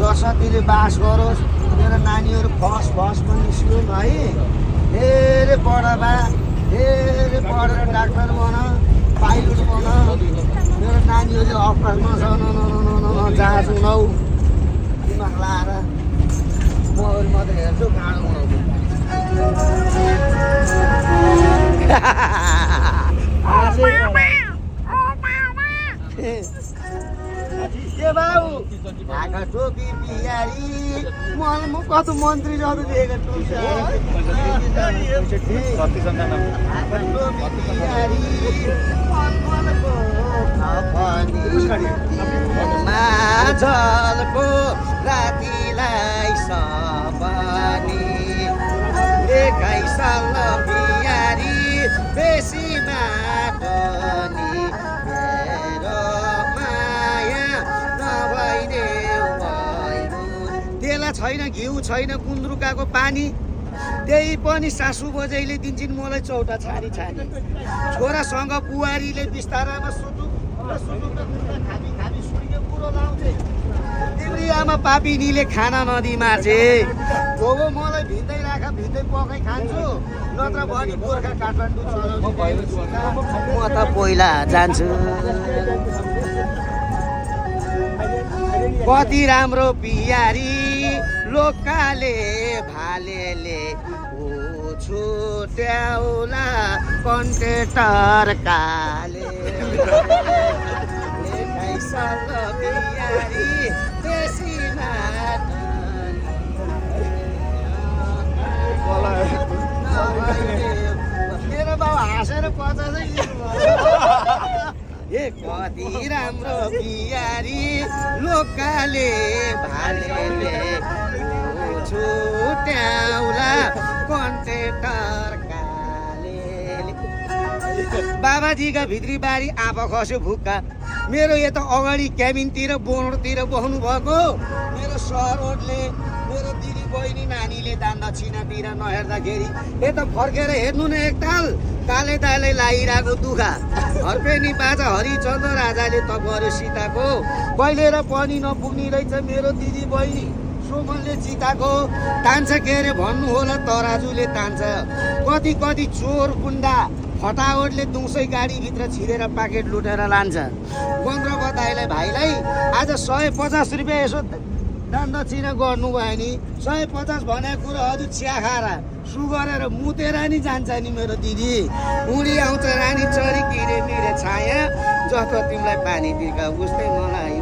सरस्वतीले बास गरोस्, मेरो नानीहरू फर्स्ट पनि निस्कियोस् है। धेरै पढ बा, धेरै पढेर डाक्टर बन, पाइलट बन। मेरो नानीहरूले अफरमा छ, जहाज उडाउ, दिमाग लाएर मोबाइल मात्रै हेर्छु, काँडो उडाउँछु। के बाबु ढाका टोपी बिहारी म कस्तो मन्त्री जस्तो देखेको टोपी माझलको रातिलाई सपनी एकाइ साल बिहारी बेसी माटनी मेरो माया नभइदेऊ तेला छैन, घिउ छैन, गुन्द्रुकाको पानी त्यही पनि सासु बजैले दिन्छन् मलाई चौटा छानी छानी। छोरासँग बुहारीले बिस्तारामा सुटुक खाबी खाबी सुर्के कुरो लाउँथे। तिम्री आमा पापिनीले खाना नदी मार्छे। हो मलाई भित्दै राख, भित्दै पकाइ खान्छु, नत्र भने गोर्खा काठमाडौँ म त पहिला जान्छु। कति राम्रो बिहारी लोकाले भालेले छुट्याउला कन्ट्रेक्टर काले बिहारी बेसी मेरो बाबु हाँसेर 50 ए कति राम्रो बिहारी लोकाले भालेले छुट्याउला कन्ट्रेक्टर काले। बाबाजीका भित्री बारी आँपा खस्यो भुक्का। मेरो यता अगाडि क्याबिनतिर बोर्डतिर बस्नु भएको मेरो सरहरूले मेरो दिदी बहिनी नानीले दान दक्षिणातिर नहेर्दाखेरि यता फर्केर हेर्नु न एकताल ताले ताले लागिरहेको दुखा। हर्पेनी बाजा हरिचन्द्र राजाले त गर्यो सीताको, कहिले र पनि नपुग्ने रहेछ मेरो दिदी बहिनी सोमलले चिताको। तान्छ के अरे भन्नु होला तराजुले तान्छ। कति कति चोर गुन्डा फटावटले दुसै गाडीभित्र छिरेर पाकेट लुटेर लान्छ। गन्द्र बताइलाई भाइलाई आज 150 रुपियाँ यसो दान दक्षिणा गर्नुभयो नि 150 भनेको कुरो अझ चिया खाएर सु गरेर मुतेर नि जान्छ नि मेरो दिदी। उडी आउँछ रानी चरी किरे मिरे छाया, जस्तो तिमीलाई पानी दिर्का उस्तै मलाई